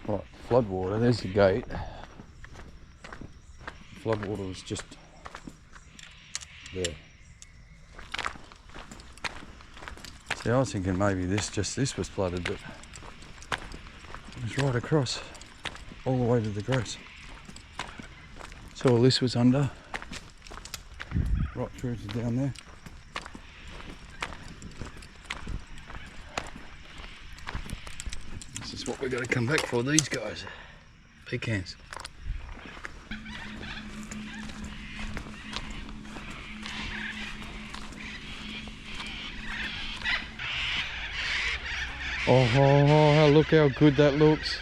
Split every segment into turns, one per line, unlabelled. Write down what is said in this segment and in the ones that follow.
Right, flood water, there's the gate. Flood water was just there. See, I was thinking maybe this was flooded, but it was right across, all the way to the Grose. So all this was under, right through to down there. This is what we've got to come back for, these guys. Pecans. Oh, look how good that looks.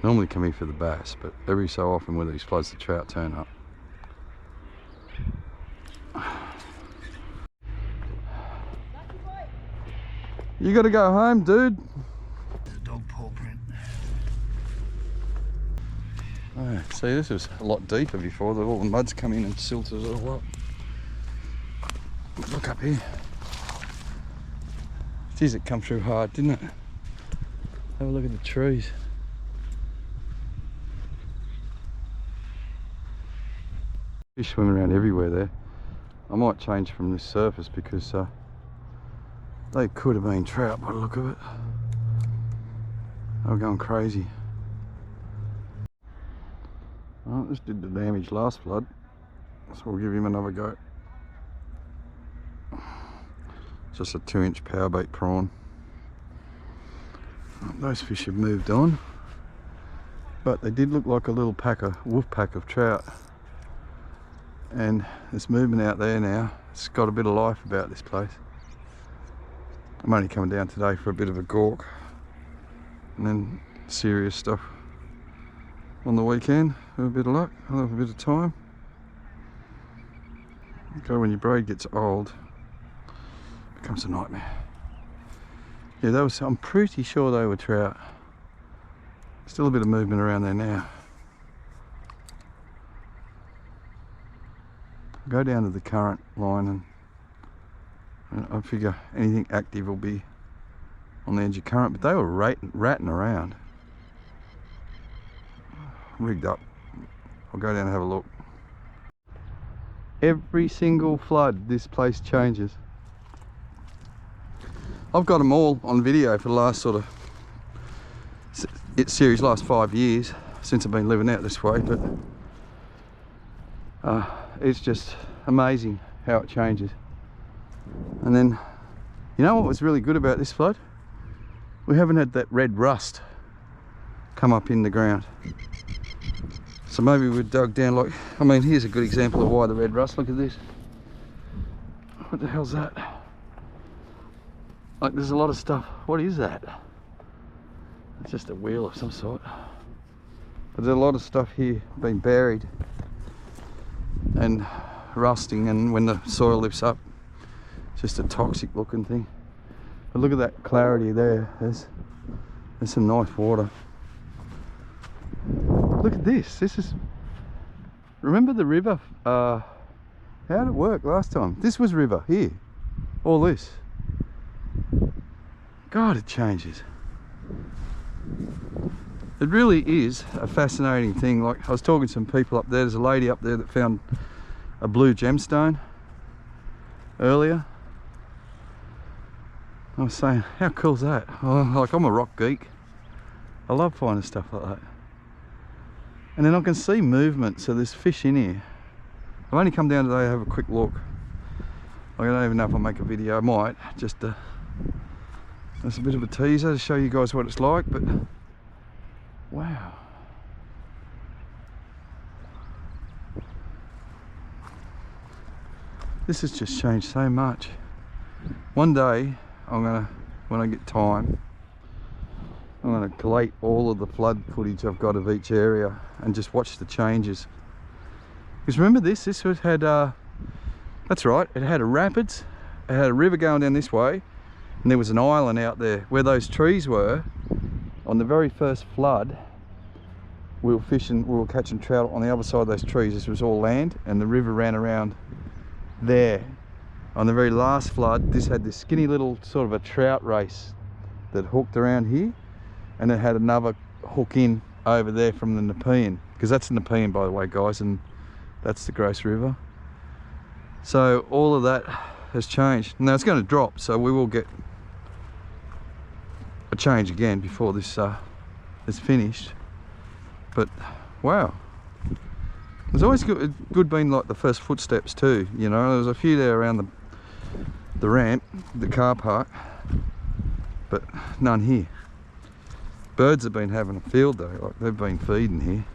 Normally come here for the bass, but every so often with these floods the trout turn up. You gotta go home, dude. There's a dog paw print. Oh, see, this was a lot deeper before. All the mud's come in and silted it all up. Look up here. Geez, it come through hard, didn't it? Have a look at the trees. Fish swimming around everywhere there. I might change from this surface because they could have been trout by the look of it. They were going crazy. Well, this did the damage last flood, so we'll give him another go. Just a 2-inch power bait prawn. Those fish have moved on, but they did look like a little wolf pack of trout. And there's movement out there now. It's got a bit of life about this place. I'm only coming down today for a bit of a gawk, and then serious stuff on the weekend with a bit of luck. I'll have a bit of time. Okay, when your braid gets old, it becomes a nightmare. Yeah, I'm pretty sure they were trout. Still a bit of movement around there now. Go down to the current line and I figure anything active will be on the edge of current, but they were ratting around. Rigged up. I'll go down and have a look. Every single flood this place changes. I've got them all on video for the last sort of series, last 5 years since I've been living out this way, but it's just amazing how it changes. And then, you know what was really good about this flood? We haven't had that red rust come up in the ground. So maybe we dug down like, I mean, here's a good example of why the red rust. Look at this. What the hell's that? Like, there's a lot of stuff. What is that? It's just a wheel of some sort. But there's a lot of stuff here being buried and rusting, and when the soil lifts up, it's just a toxic looking thing. But look at that clarity there. There's some nice water. Look at this. This is, remember the river? How did it work last time? This was river here. All this. God, it changes. It really is a fascinating thing. Like, I was talking to some people up there. There's a lady up there that found a blue gemstone earlier. I was saying, how cool's that? Oh, like, I'm a rock geek. I love finding stuff like that. And then I can see movement, so there's fish in here. I've only come down today to have a quick look. I don't even know if I'll make a video. I might, just that's a bit of a teaser to show you guys what it's like, but wow. This has just changed so much. One day, when I get time, I'm gonna collate all of the flood footage I've got of each area and just watch the changes. Because remember this had, that's right, it had a rapids, it had a river going down this way, and there was an island out there where those trees were. On the very first flood, we were fishing, we were catching trout on the other side of those trees. This was all land, and the river ran around there. On the very last flood, this had this skinny little sort of a trout race that hooked around here, and it had another hook in over there from the Nepean, because that's the Nepean, by the way, guys, and that's the Grose River. So all of that has changed. Now it's going to drop, so we will get a change again before this is finished. But wow, there's always good being like the first footsteps too, you know. There was a few there around the ramp, the car park, but none here. Birds have been having a field though, like they've been feeding here.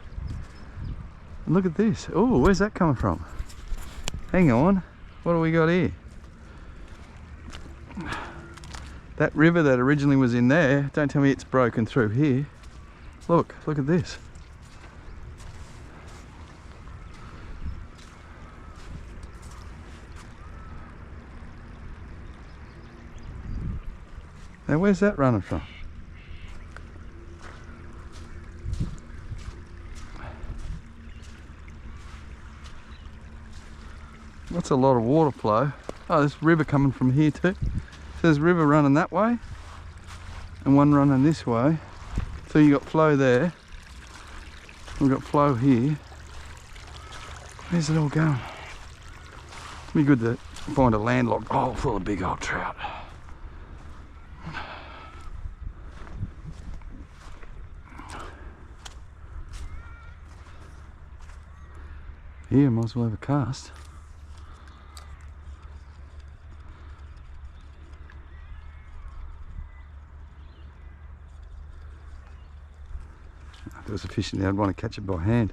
And look at this. Oh, where's that coming from? Hang on, what do we got here? That river that originally was in there, don't tell me it's broken through here. Look at this. Now where's that running from? That's a lot of water flow. Oh, there's river coming from here too. So there's river running that way and one running this way. So you got flow there. We've got flow here. Where's it all going? It'd be good to find a landlocked hole full of big old trout. Here, might as well have a cast. If there was a fish in there, I'd want to catch it by hand.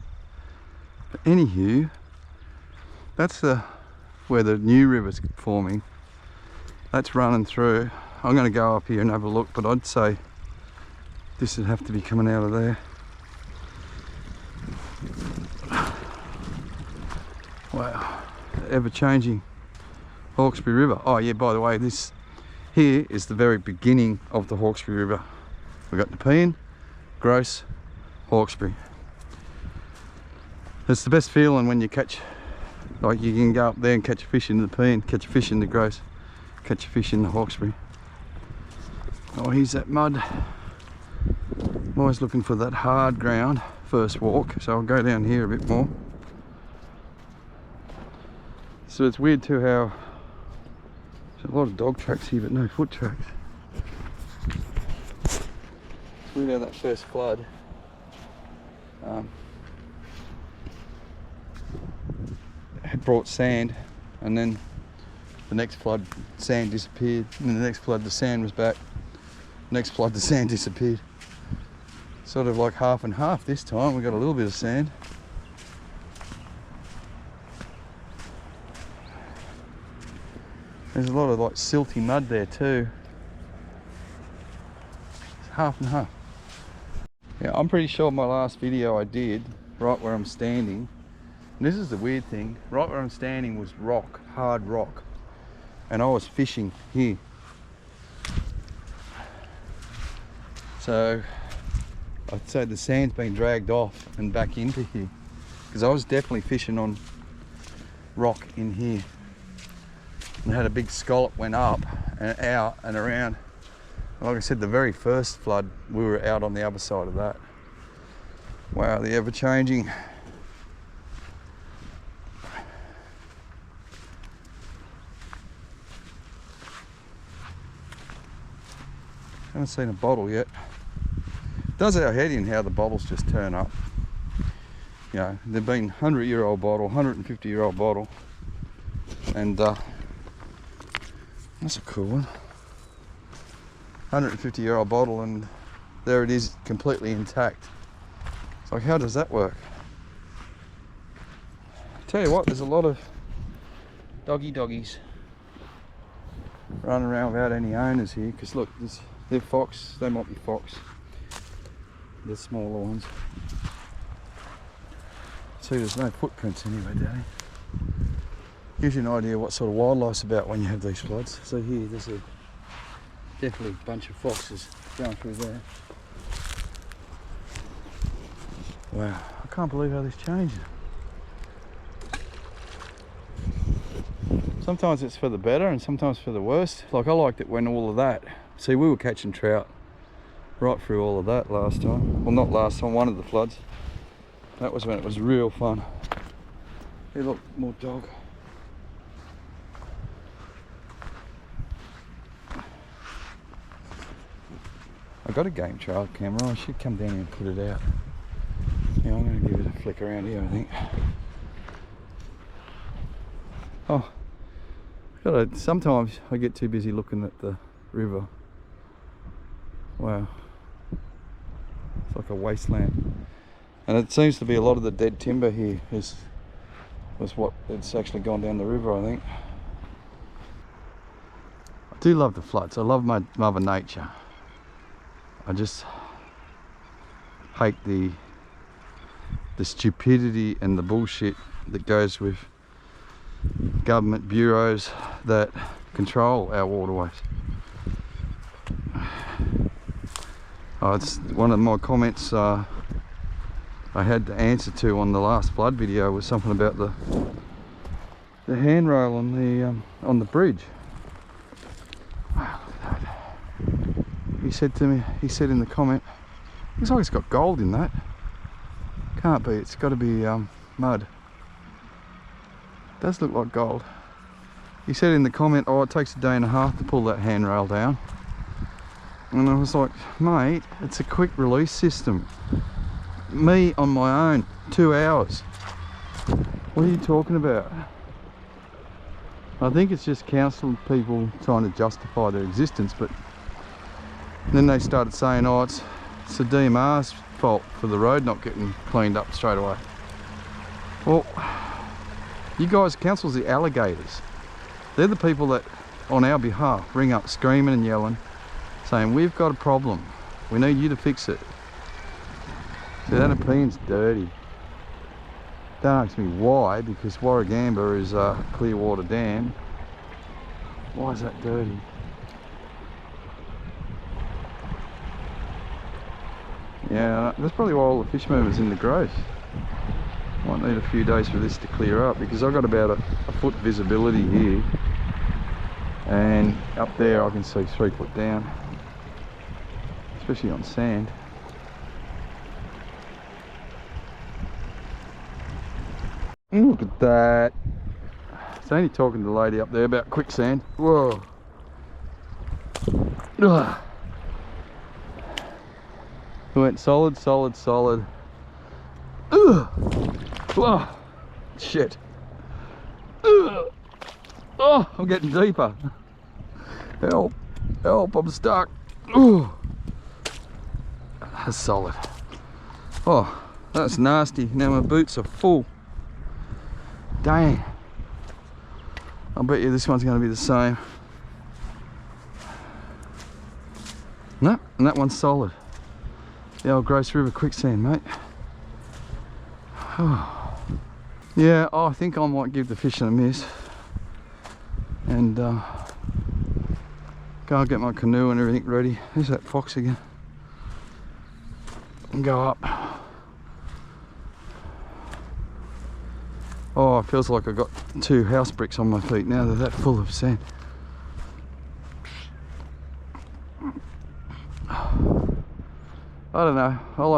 But anywho, that's where the new river's forming. That's running through. I'm going to go up here and have a look, but I'd say this would have to be coming out of there. Wow, ever-changing Hawkesbury River. Oh yeah, by the way, this here is the very beginning of the Hawkesbury River. We've got Nepean, Grose, Hawkesbury. It's the best feeling when you catch, like you can go up there and catch a fish in the Nepean, catch a fish in the Grose, catch a fish in the Hawkesbury. Oh, here's that mud. I'm always looking for that hard ground first walk, so I'll go down here a bit more. So it's weird too how there's a lot of dog tracks here but no foot tracks. It's weird how that first flood had brought sand, and then the next flood sand disappeared, and then the next flood the sand was back, next flood the sand disappeared. Sort of like half and half this time. We got a little bit of sand. There's a lot of like silty mud there too. It's half and half. Yeah, I'm pretty sure my last video I did, right where I'm standing, and this is the weird thing, right where I'm standing was rock, hard rock, and I was fishing here. So I'd say the sand's been dragged off and back into here, because I was definitely fishing on rock in here. And had a big scallop went up and out and around. Like I said, the very first flood we were out on the other side of that. Wow, the ever-changing. Haven't seen a bottle yet. Does our head in how the bottles just turn up. You know, they've been 100-year-old bottle, 150-year-old bottle, and that's a cool one. 150-year-old bottle, and there it is, completely intact. It's like, how does that work? Tell you what, there's a lot of doggies running around without any owners here, because look, they're fox, they might be fox. The smaller ones. See, there's no footprints anywhere, Daddy. Gives you an idea what sort of wildlife's about when you have these floods. So here, there's definitely a bunch of foxes going through there. Wow, I can't believe how this changed. Sometimes it's for the better and sometimes for the worst. Like, I liked it when all of that, see, we were catching trout right through all of that last time. Well, not last time, one of the floods. That was when it was real fun. Hey look, more dog. I got a game trail camera, I should come down here and put it out. Yeah, I'm going to give it a flick around here, I think. Oh, sometimes I get too busy looking at the river. Wow, it's like a wasteland. And it seems to be a lot of the dead timber here was what it's actually gone down the river, I think. I do love the floods. I love my Mother Nature. I just hate the stupidity and the bullshit that goes with government bureaus that control our waterways. It's one of my comments I had to answer to on the last flood video was something about the handrail on the bridge. Wow, look at that. He said to me, he said in the comment, looks like it's got gold in that. Can't be, it's got to be mud. Does look like gold. He said in the comment, oh, it takes a day and a half to pull that handrail down. And I was like, mate, it's a quick release system. Me on my own, 2 hours. What are you talking about? I think it's just council people trying to justify their existence, but then they started saying, oh, it's the DMR's fault for the road not getting cleaned up straight away. Well, you guys, council's the alligators. They're the people that, on our behalf, ring up screaming and yelling, saying, we've got a problem. We need you to fix it. See, that opinion's dirty. Don't ask me why, because Warragamba is a clear water dam. Why is that dirty? Yeah, that's probably why all the fish movers in the Grose. Might need a few days for this to clear up, because I've got about a foot visibility here, and up there I can see 3 foot down, especially on sand. Look at that. It's only talking to the lady up there about quicksand. Whoa. Ugh. It went solid, solid, solid. Ugh. Whoa. Shit. Ugh. Oh, I'm getting deeper. Help. Help, I'm stuck. Ugh. That's solid. Oh, that's nasty. Now my boots are full. Dang. I'll bet you this one's going to be the same. No, and that one's solid. The old Grose River quicksand, mate. Oh. Yeah, I think I might give the fishing a miss. And go and get my canoe and everything ready. There's that fox again. And go up. Oh, it feels like I've got 2 house bricks on my feet now. They're that full of sand. I don't know. I'll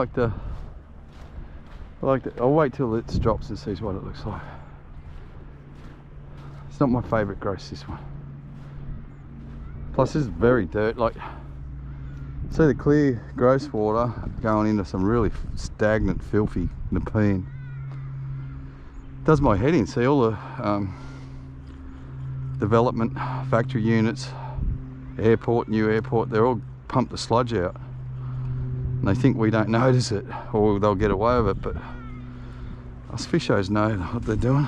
wait till it drops and see what it looks like. It's not my favourite Grose, this one. Plus this is very dirt. Like, see the clear Grose water going into some really stagnant, filthy Nepean. Does my head in. See all the development, factory units, airport, new airport, they're all pumped the sludge out. And they think we don't notice it, or they'll get away with it, but us fishers know what they're doing.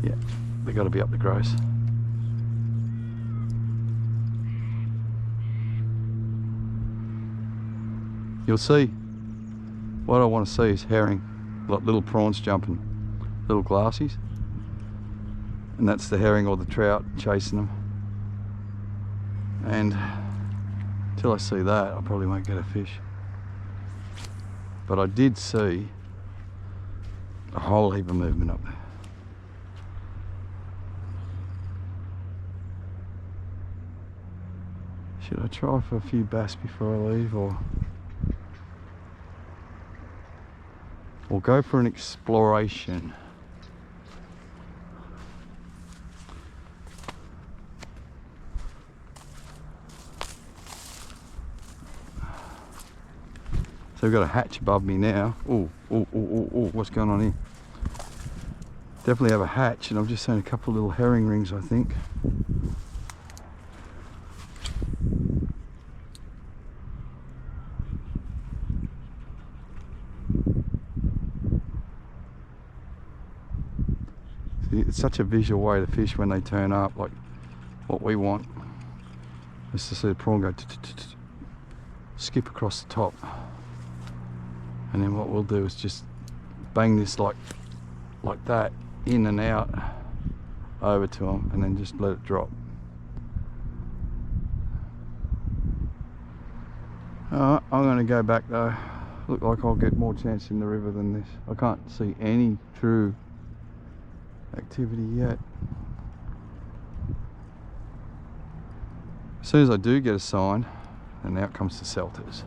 Yeah, they got to be up the Grose. You'll see, what I want to see is herring, like little prawns jumping, little glassies, and that's the herring or the trout chasing them. And Till I see that, I probably won't get a fish. But I did see a whole heap of movement up there. Should I try for a few bass before I leave, or go for an exploration? So we've got a hatch above me now. Oh, what's going on here? Definitely have a hatch, and I've just seen a couple of little herring rings, I think. See, it's such a visual way to fish when they turn up, like what we want is to see the prawn go skip across the top. And then what we'll do is just bang this like that, in and out, over to them, and then just let it drop. Alright, I'm going to go back though. Look like I'll get more chance in the river than this. I can't see any true activity yet. As soon as I do get a sign, and out comes the Celters.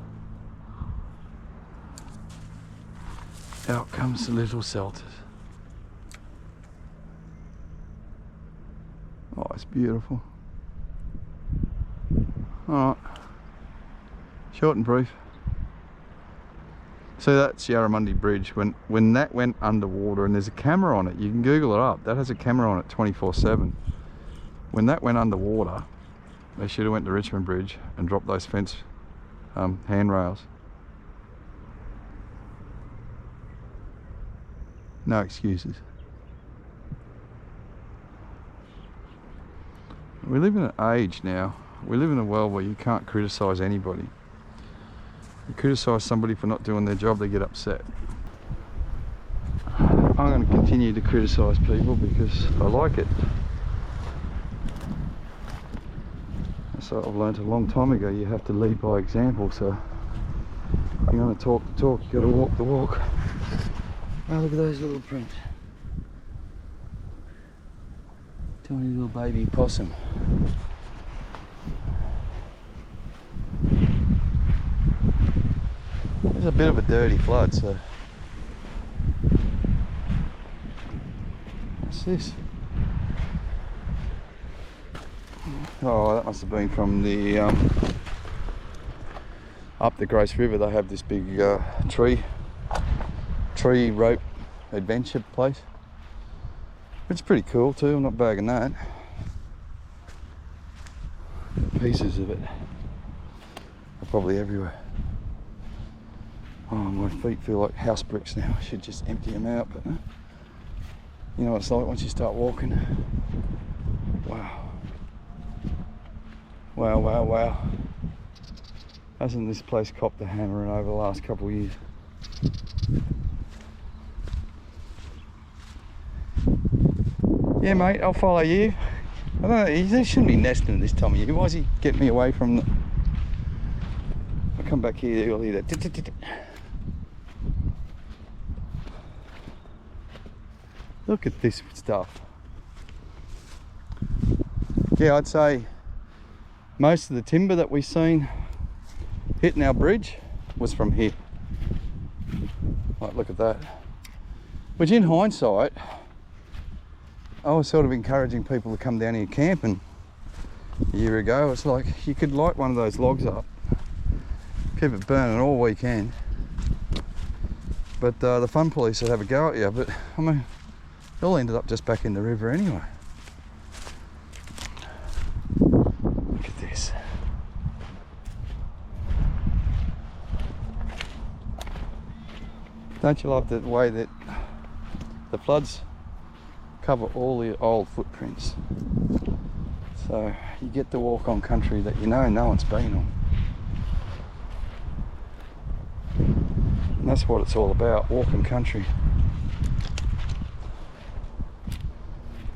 Out comes the little Celters. Oh, it's beautiful. Alright. Short and brief. See, that's Yarramundi Bridge. When that went underwater, and there's a camera on it, you can Google it up. That has a camera on it 24/7. When that went underwater, they should have went to Richmond Bridge and dropped those fence handrails. No excuses. We live in an age now, we live in a world where you can't criticise anybody. You criticise somebody for not doing their job, they get upset. I'm going to continue to criticise people because I like it. So I've learned a long time ago, you have to lead by example. So you're going to talk the talk, you got to walk the walk. Oh, look at those little prints. Tiny little baby possum. There's a bit of a dirty flood, so what's this? Oh, that must have been from the up the Grose River. They have this big tree rope adventure place. It's pretty cool too, I'm not bagging that. Pieces of it are probably everywhere. Oh, my feet feel like house bricks now. I should just empty them out, but you know what it's like once you start walking. Wow. Wow, wow, wow. Hasn't this place copped the hammering over the last couple of years? Yeah, mate, I'll follow you. I don't know, he shouldn't be nesting at this time of year. Why is he getting me away from the... I'll come back here, you'll hear that. Look at this stuff. Yeah, I'd say most of the timber that we've seen hitting our bridge was from here. Like, look at that. Which in hindsight, I was sort of encouraging people to come down here camping a year ago. It's like you could light one of those logs up, keep it burning all weekend, but the fun police would have a go at you. But I mean, it all ended up just back in the river anyway. Look at this. Don't you love the way that the floods cover all the old footprints, so you get to walk on country that you know no one's been on, and that's what it's all about, walking country.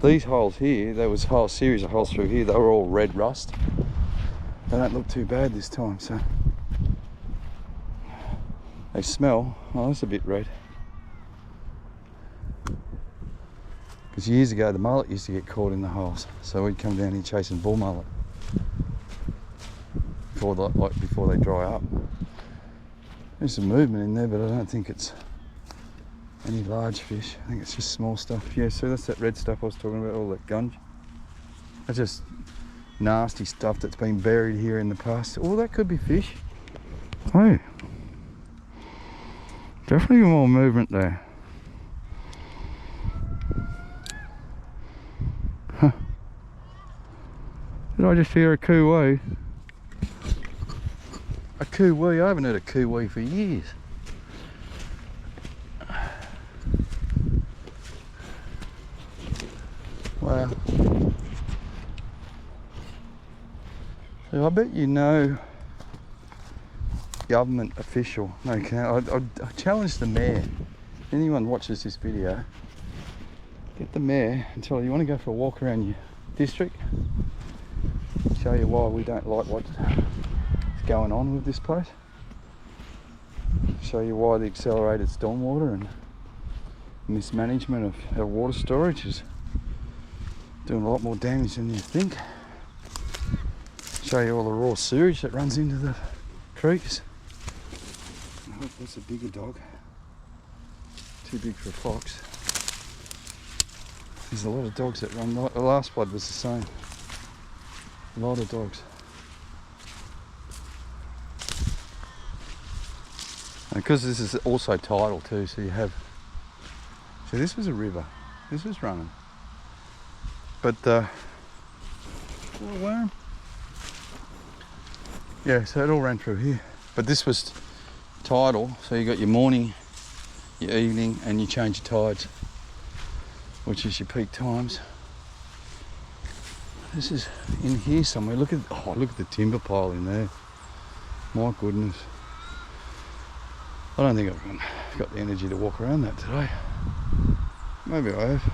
These holes here, there was a whole series of holes through here, they were all red rust. They don't look too bad this time, so. They smell, oh, that's a bit red. Because years ago the mullet used to get caught in the holes, so we'd come down here chasing bull mullet before they dry up. There's some movement in there, but I don't think it's any large fish. I think it's just small stuff. Yeah, so that's that red stuff I was talking about, all that gunge. That's just nasty stuff that's been buried here in the past. Oh, that could be fish. Hey, definitely more movement there. Huh. Did I just hear a coo-wee? A coo-wee? I haven't heard a coo-wee for years. Wow. So I bet you know government official. No, I challenge the mayor. Anyone watches this video, get the mayor and tell her you want to go for a walk around your district. Show you why we don't like what's going on with this place. Show you why the accelerated stormwater and mismanagement of our water storage is doing a lot more damage than you think. Show you all the raw sewage that runs into the creeks. Oh, that's a bigger dog. Too big for a fox. There's a lot of dogs that run. The last flood was the same. A lot of dogs. And because this is also tidal too, so you have. So this was a river. This was running. But little worm. Yeah, so it all ran through here. But this was tidal, so you got your morning, your evening, and you change your tides, which is your peak times. This is in here somewhere. Look at the timber pile in there. My goodness. I don't think I've got the energy to walk around that today. Maybe I have.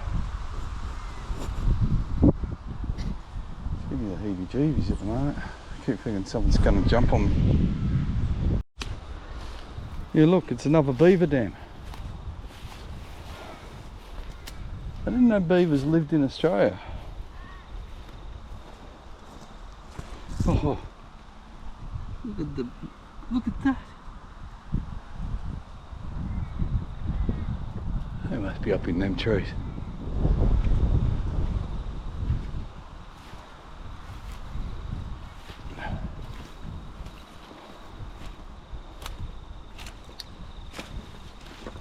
Give me the heebie-jeebies at the moment. I keep thinking something's going to jump on me. Yeah, look, it's another beaver dam. I didn't know beavers lived in Australia. Oh, look at that. They must be up in them trees.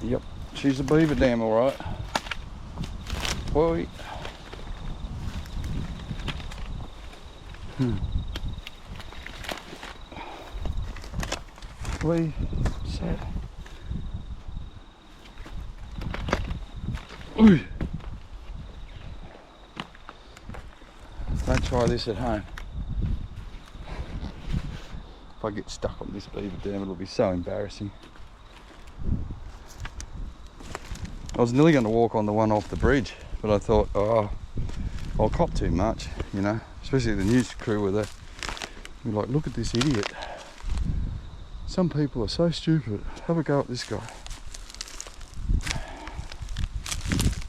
Yep, she's a beaver dam, all right. Boy. Wait, sad. Ooh. Don't try this at home. If I get stuck on this beaver dam, it'll be so embarrassing. I was nearly going to walk on the one off the bridge, but I thought, oh, I'll cop too much, you know, especially the news crew were there. We're like, look at this idiot. Some people are so stupid. Have a go at this guy.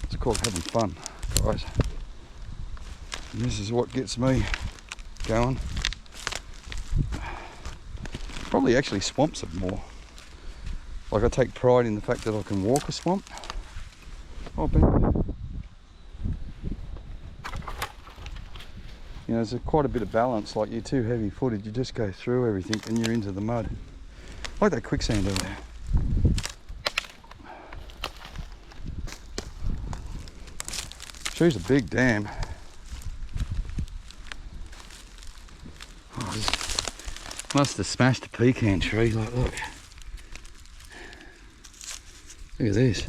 It's called having fun, guys. And this is what gets me going. Probably actually swamps it more. Like I take pride in the fact that I can walk a swamp. Oh, Ben. You know, there's quite a bit of balance. Like you're too heavy footed, you just go through everything and you're into the mud. Like that quicksand over there. She's a big dam. Oh, this must have smashed a pecan tree. Like, look. Look at this.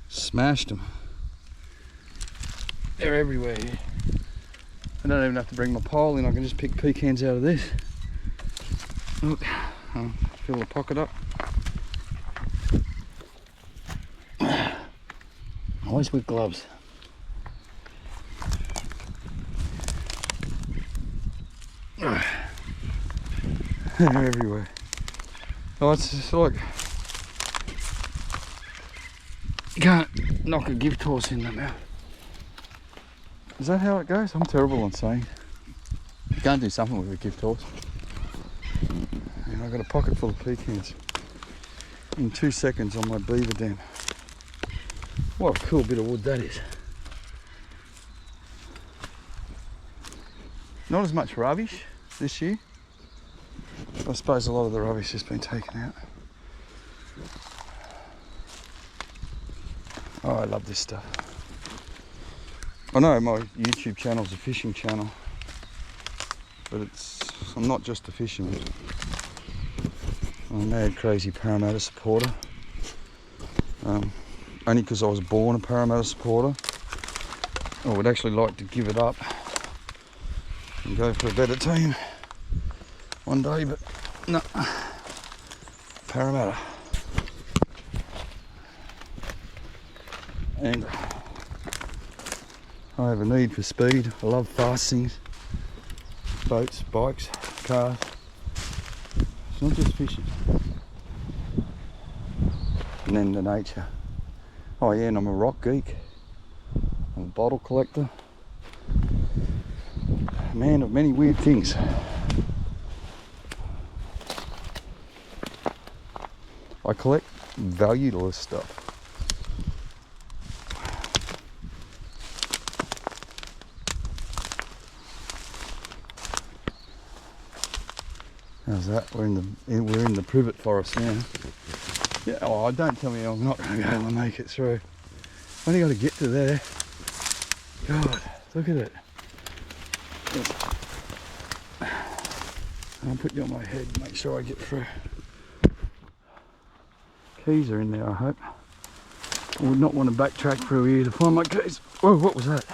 Smashed them. They're everywhere here. I don't even have to bring my pole in, I can just pick pecans out of this. Look, I'll fill the pocket up. Always with gloves. They're everywhere. Oh, it's just like you can't knock a gift horse in the mouth. Is that how it goes? I'm terrible on saying. You can't do something with a gift horse. And I've got a pocket full of pecans in 2 seconds on my beaver dam. What a cool bit of wood that is. Not as much rubbish this year. I suppose a lot of the rubbish has been taken out. Oh, I love this stuff. I know my YouTube channel's a fishing channel, but I'm not just a fisherman. I'm a mad, crazy Parramatta supporter. Only because I was born a Parramatta supporter. I would actually like to give it up and go for a better team one day, but no. Parramatta. And I have a need for speed. I love fast things. Boats, bikes, cars. It's not just fishing. And then the nature. Oh yeah, and I'm a rock geek. I'm a bottle collector. A man of many weird things. I collect valueless stuff. How's that? We're in the privet forest now. Yeah. Oh, don't tell me I'm not going to be able to make it through. Only got to get to there. God, look at it. I'll put you on my head and make sure I get through. Keys are in there, I hope. I would not want to backtrack through here to find my keys. Whoa, what was that?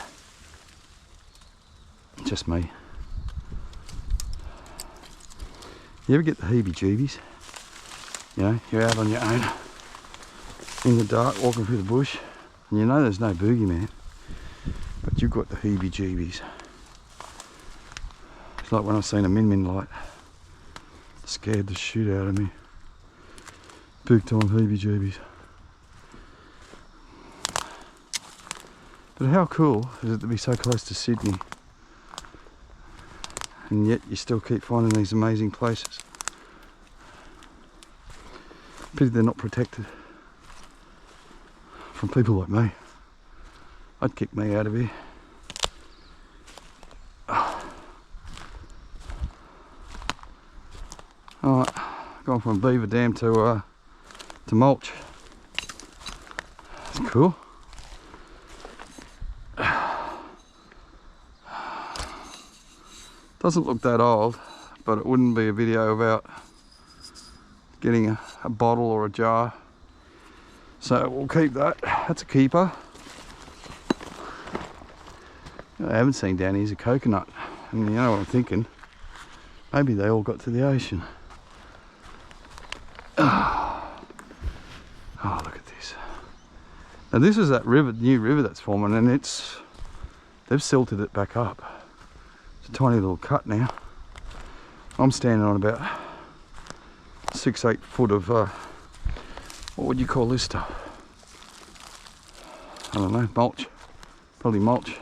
Just me. You ever get the heebie-jeebies? You know, you're out on your own in the dark, walking through the bush, and you know there's no boogeyman, but you've got the heebie-jeebies. It's like when I seen a min-min light. Scared the shit out of me. Big time heebie-jeebies. But how cool is it to be so close to Sydney? And yet you still keep finding these amazing places. Pity they're not protected from people like me. I'd kick me out of here. Alright, gone from beaver dam to mulch. That's cool. Doesn't look that old, but it wouldn't be a video about getting a bottle or a jar. So we'll keep that. That's a keeper. I haven't seen down here's a coconut. And you know what I'm thinking? Maybe they all got to the ocean. Oh, look at this. Now this is that river, new river that's forming, and they've silted it back up. It's a tiny little cut now. I'm standing on about 6-8 foot of what would you call this stuff? I don't know, mulch. Probably mulch.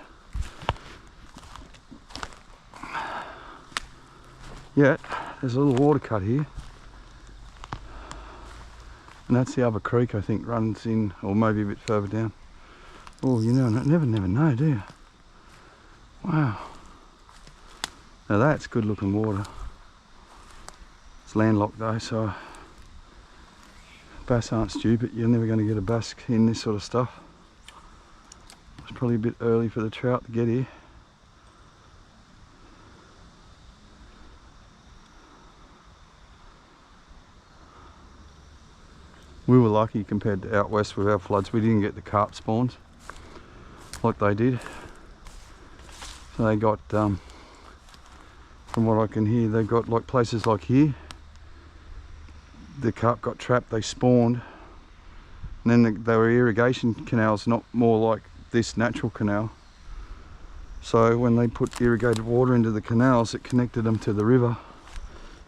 Yeah, there's a little water cut here. And that's the other creek, I think, runs in, or maybe a bit further down. Oh, you know, never know, do you? Wow. Now that's good looking water. It's landlocked though, so bass aren't stupid. You're never going to get a bass in this sort of stuff. It's probably a bit early for the trout to get here. We were lucky compared to out west with our floods. We didn't get the carp spawns like they did. So they got, from what I can hear, they got like places like here. The carp got trapped, they spawned. And then there were irrigation canals, not more like this natural canal. So when they put irrigated water into the canals, it connected them to the river.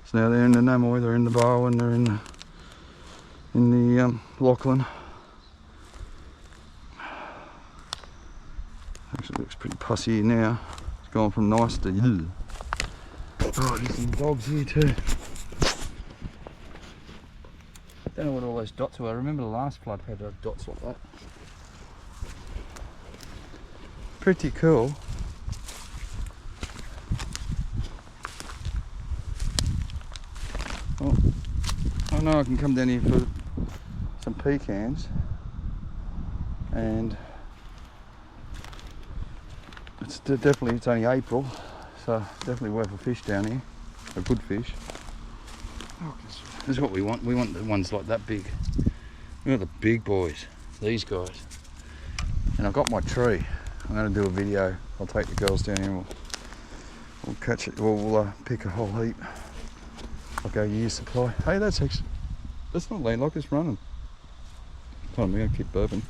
So now they're in the Namoy, they're in the Barwon, they're in the Lachlan. Actually looks pretty pussy now. It's gone from nice to you. Oh, there's some dogs here too. Don't know what all those dots were. I remember the last flood had dots like that. Pretty cool. Oh, I know I can come down here for some pecans, and it's only April, so definitely worth a fish down here, a good fish. Oh, this is what we want. We want the ones like that big. We want the big boys, these guys. And I've got my tree. I'm going to do a video. I'll take the girls down here and we'll catch it. We'll pick a whole heap. Like our year's supply. Hey, that's not landlocked, it's running. Hold on, we're going to keep burping.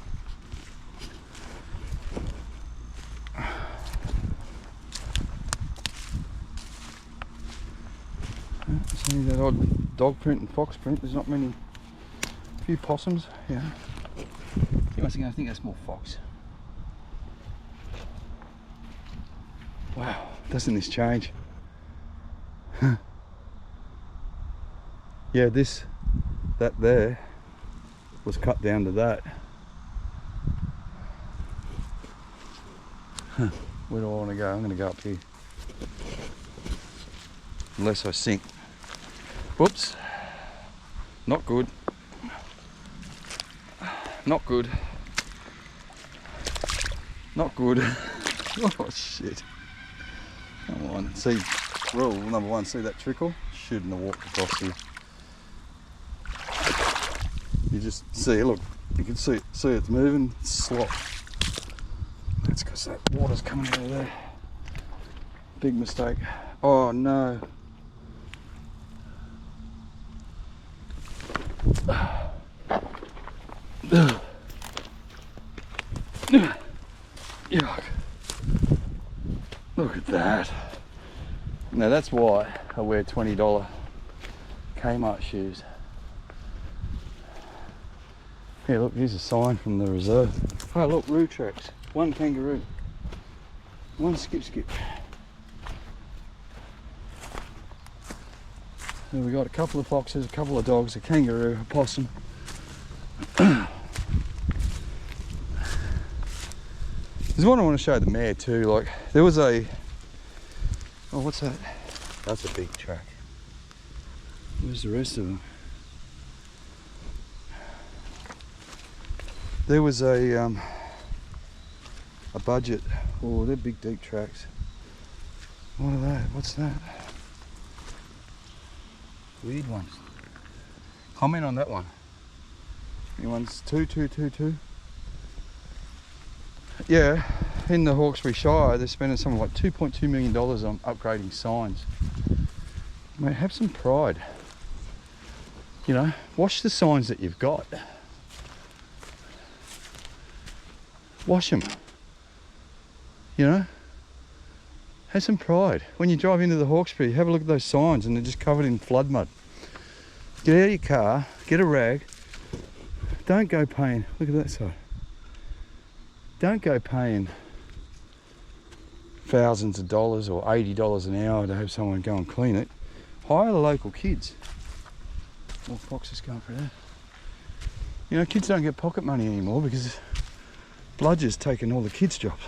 It's only that odd dog print and fox print. There's not many. A few possums, yeah. I think that's more fox. Wow, doesn't this change? Yeah, that there was cut down to that. Where do I want to go? I'm going to go up here. Unless I sink. Whoops. Not good. Not good. Not good. Oh shit. Come on. See, rule number one, see that trickle? Shouldn't have walked across here. You just see, look, you can see it's moving, slop. That's because that water's coming out of there. Big mistake. Oh no. Yuck. Look at that. Now that's why I wear $20 Kmart shoes. Yeah, look, here's a sign from the reserve. Oh look, roo tracks. One kangaroo. One skip. So we got a couple of foxes, a couple of dogs, a kangaroo, a possum. There's one I want to show the mare too. Like there was a, oh what's that? That's a big track. Where's the rest of them? There was a budget. Oh, they're big deep tracks. What are that? What's that? Weird ones. Comment on that one. Anyone's 2222. Yeah, in the Hawkesbury Shire, they're spending something like $2.2 million on upgrading signs. Mate, have some pride. You know, wash the signs that you've got. Wash them. You know, have some pride. When you drive into the Hawkesbury, have a look at those signs and they're just covered in flood mud. Get out of your car, get a rag. Don't go paying, look at that side. Don't go paying thousands of dollars or $80 an hour to have someone go and clean it. Hire the local kids. More foxes going for that. You know, kids don't get pocket money anymore because Bludger's taking all the kids' jobs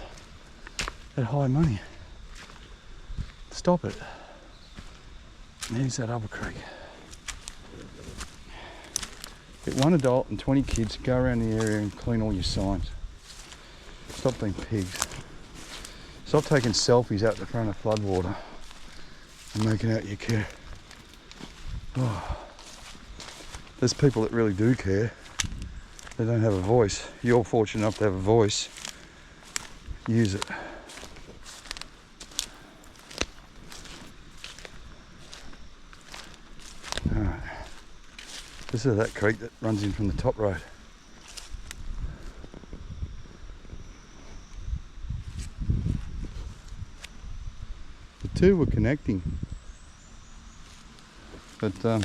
at high money. Stop it. There's that other creek. Get one adult and 20 kids, go around the area and clean all your signs. Stop being pigs. Stop taking selfies out the front of floodwater and making out you care. Oh. There's people that really do care. They don't have a voice. You're fortunate enough to have a voice. Use it. Alright. This is that creek that runs in from the top road. two were connecting. But I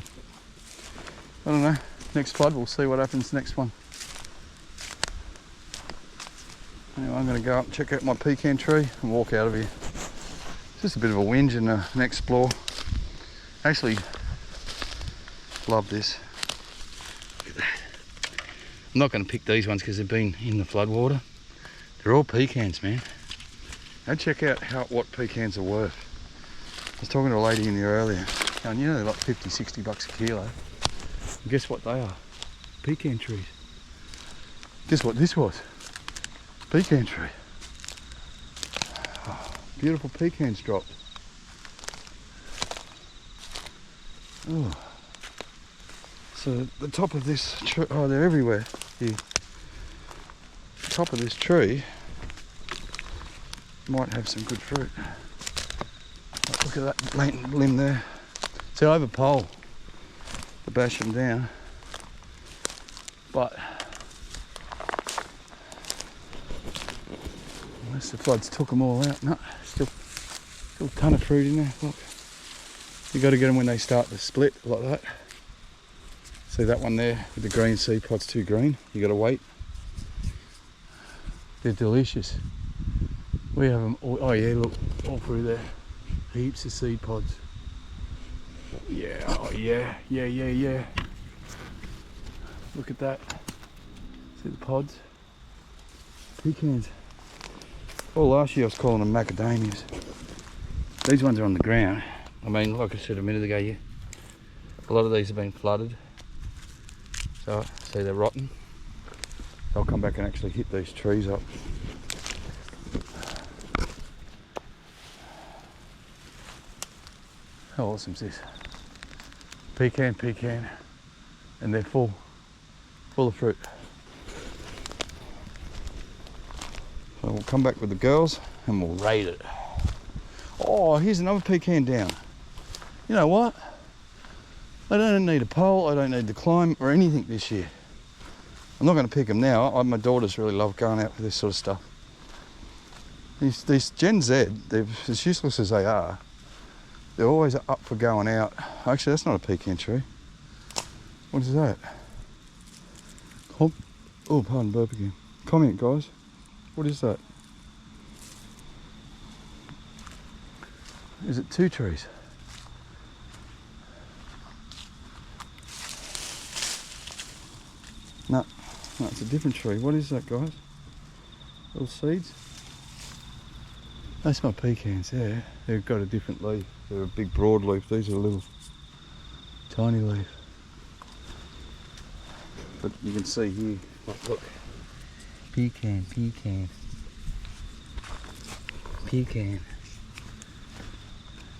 don't know, next flood we'll see what happens next one. Anyway, I'm going to go up and check out my pecan tree and walk out of here. It's just a bit of a whinge and an explore. Actually, love this. Look at that. I'm not going to pick these ones because they've been in the flood water. They're all pecans, man. Go check out what pecans are worth. I was talking to a lady in there earlier, and you know they're like 50, 60 bucks a kilo. And guess what they are? Pecan trees. Guess what this was? Pecan tree. Oh, beautiful pecans dropped. Oh. So the top of this tree, oh, they're everywhere here. The top of this tree might have some good fruit. Oh, look at that limb there. See, I have a pole to bash them down, but unless the floods took them all out, no, still a ton of fruit in there. Look, you got to get them when they start to split like that. See that one there with the green seed pod's too green. You got to wait. They're delicious. We have them all, oh yeah, look, all through there. Heaps of seed pods. Yeah, oh yeah. Look at that. See the pods? Pecans. Well, last year I was calling them macadamias. These ones are on the ground. I mean, like I said a minute ago, yeah, a lot of these have been flooded. So, see, they're rotten. They'll come back and actually hit these trees up. How awesome is this? Pecan, and they're full of fruit. So we'll come back with the girls and we'll raid it. Oh, here's another pecan down. You know what? I don't need a pole, I don't need to climb or anything this year. I'm not going to pick them now. My daughters really love going out for this sort of stuff. These Gen Z, they're as useless as they are. They're always up for going out. Actually, that's not a pecan tree. What is that? Oh, pardon, burp again. Comment, guys. What is that? Is it two trees? No, it's a different tree. What is that, guys? Little seeds? That's my pecans there. They've got a different leaf. They're a big broad leaf. These are a little tiny leaf. But you can see here, look. Pecan.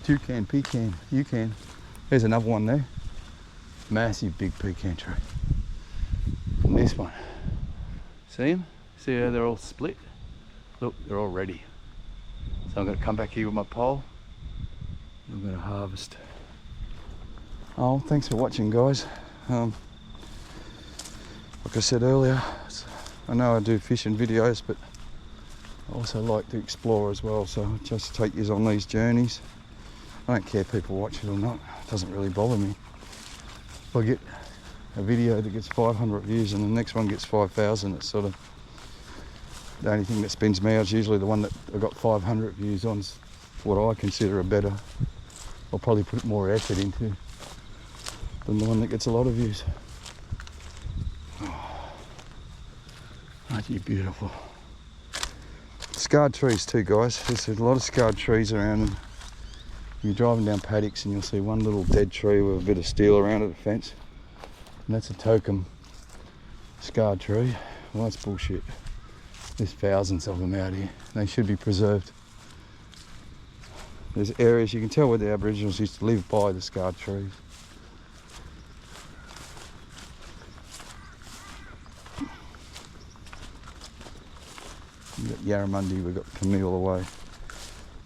Toucan, pecan, you can. There's another one there. Massive big pecan tree. And this one. See them? See how they're all split? Look, they're all ready. So I'm going to come back here with my pole. I'm going to harvest. Oh, thanks for watching, guys. Like I said earlier, I know I do fishing videos, but I also like to explore as well, so I just take you on these journeys. I don't care if people watch it or not, it doesn't really bother me. If I get a video that gets 500 views and the next one gets 5,000, it's sort of the only thing that spins me out. Is usually the one that I got 500 views on is what I consider a better. I'll probably put more effort into than the one that gets a lot of views. Oh, aren't you beautiful? Scarred trees too, guys. There's a lot of scarred trees around, and you're driving down paddocks and you'll see one little dead tree with a bit of steel around it, a fence, and that's a token scarred tree. Well, that's bullshit. There's thousands of them out here. They should be preserved. There's areas you can tell where the Aboriginals used to live by the scarred trees. We've got Yarramundi, we've got Camille away.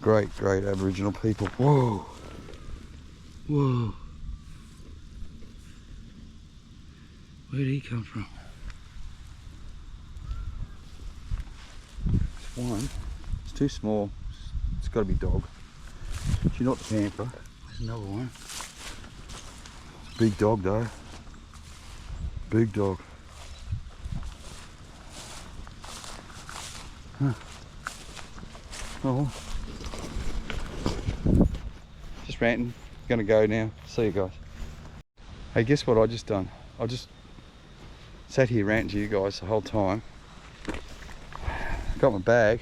Great Aboriginal people. Whoa. Where did he come from? One. It's too small. It's got to be dog. She's not the panther. There's another one. Big dog though. Big dog. Huh. Oh. Just ranting. Gonna go now. See you guys. Hey, guess what I just done? I just sat here ranting to you guys the whole time. Got my bag.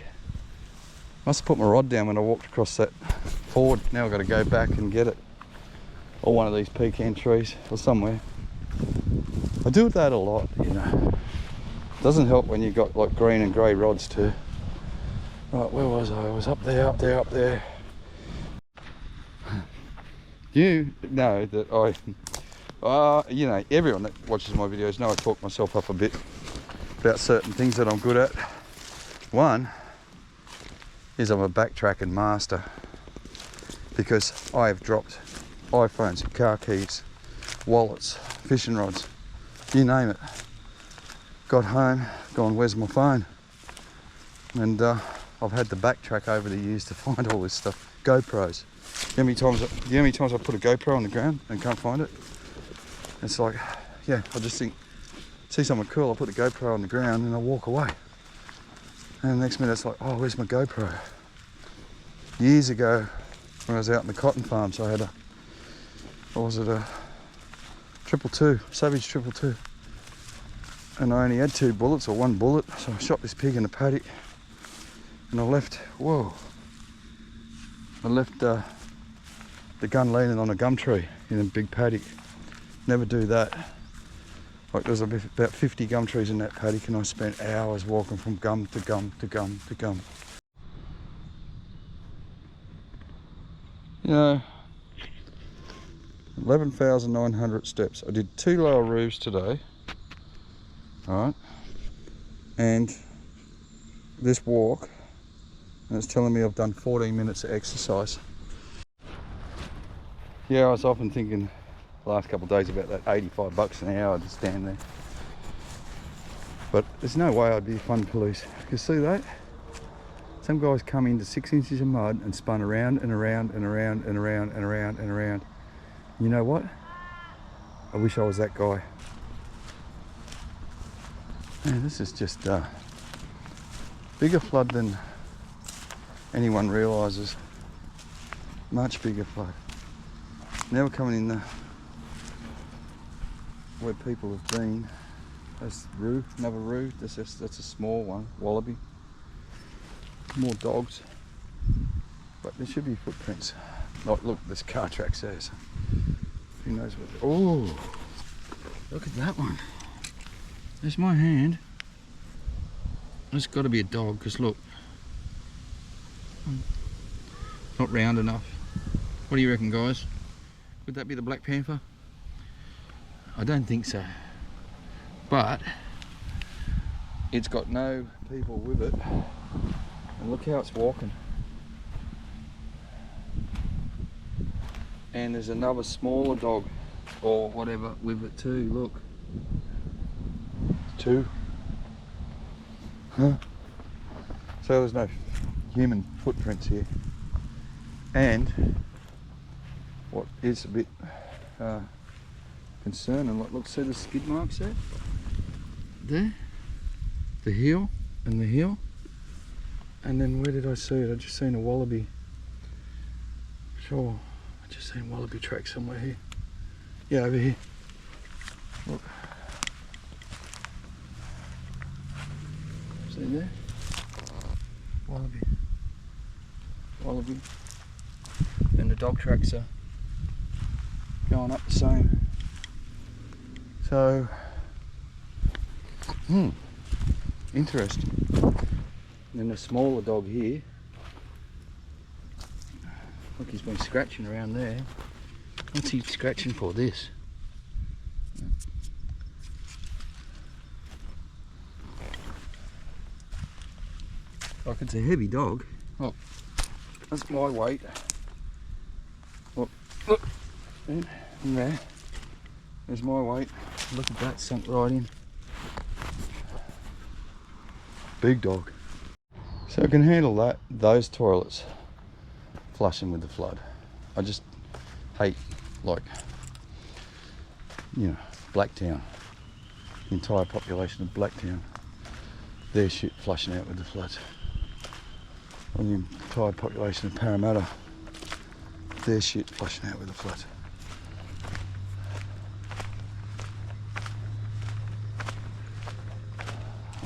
Must have put my rod down when I walked across that ford. Now I've got to go back and get it. Or one of these pecan trees or somewhere. I do that a lot, you know. Doesn't help when you've got like green and grey rods too. Right, where was I? I was up there, up there, up there. You know that you know, everyone that watches my videos know I talk myself up a bit about certain things that I'm good at. One is I'm a backtracking master because I have dropped iPhones, car keys, wallets, fishing rods, you name it. Got home, gone, where's my phone? And I've had to backtrack over the years to find all this stuff. GoPros. You know how many times I put a GoPro on the ground and can't find it? It's like, yeah, I just think, see something cool, I put the GoPro on the ground and I walk away. And the next minute it's like, oh, where's my GoPro? Years ago, when I was out in the cotton farms, I had a, what was it, a 222, Savage 222. And I only had 2 bullets or 1 bullet, so I shot this pig in the paddock. And I left, whoa, I left the gun leaning on a gum tree in a big paddock. Never do that. Like there's about 50 gum trees in that paddock and I spent hours walking from gum to gum to gum to gum. You know, 11,900 steps. I did 2 lower roofs today. Alright. And this walk, and it's telling me I've done 14 minutes of exercise. Yeah, I was often thinking the last couple of days about that 85 bucks an hour to stand there. But there's no way I'd be a fun police. Because see that? Some guys come into 6 inches of mud and spun around and around and around and around and around and around. You know what? I wish I was that guy. Man, this is just bigger flood than anyone realises. Much bigger flood. Now we're coming in where people have been. That's roo, another roo. That's a small one, wallaby. More dogs, but there should be footprints. Like, look, there's car tracks there. So who knows what? Oh, look at that one. There's my hand. There's got to be a dog, because look, not round enough. What do you reckon, guys? Would that be the black panther? I don't think so. But it's got no people with it. And look how it's walking. And there's another smaller dog or whatever with it too, look. 2. Huh? So there's no human footprints here. And what is a bit concerning, look, see the skid marks there? There? The heel and the heel. And then where did I see it? I just seen a wallaby. Sure, I just seen wallaby tracks somewhere here. Yeah, over here. Look. See there? Wallaby. Wallaby. And the dog tracks are going up the same. So, interesting. And then a smaller dog here. Look, he's been scratching around there. What's he scratching for? This. Like, it's a heavy dog. Oh, that's my weight. Look, look, and there. There's my weight. Look at that, sunk right in. Big dog. So I can handle those toilets. flushing with the flood. I just hate, like, you know, Blacktown, the entire population of Blacktown, their shit flushing out with the floods. Or the entire population of Parramatta, their shit flushing out with the floods.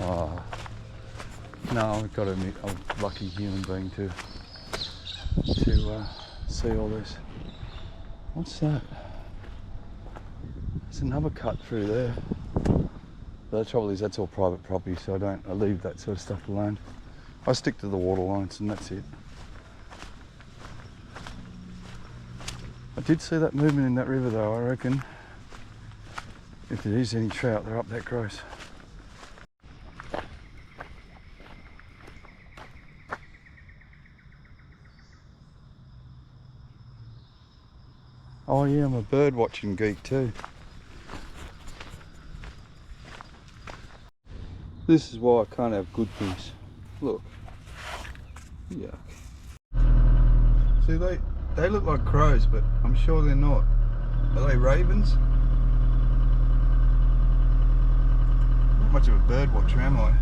Oh, no, I've got to admit, I'm a lucky human being to see all this. What's that? There's another cut through there. But the trouble is, that's all private property, so I leave that sort of stuff alone. I stick to the water lines and that's it. I did see that movement in that river though. I reckon if there is any trout, they're up that Grose. Oh yeah, I'm a bird watching geek too. This is why I can't have good things. Look. Yuck. See, they look like crows, but I'm sure they're not. Are they ravens? Not much of a bird watcher, am I?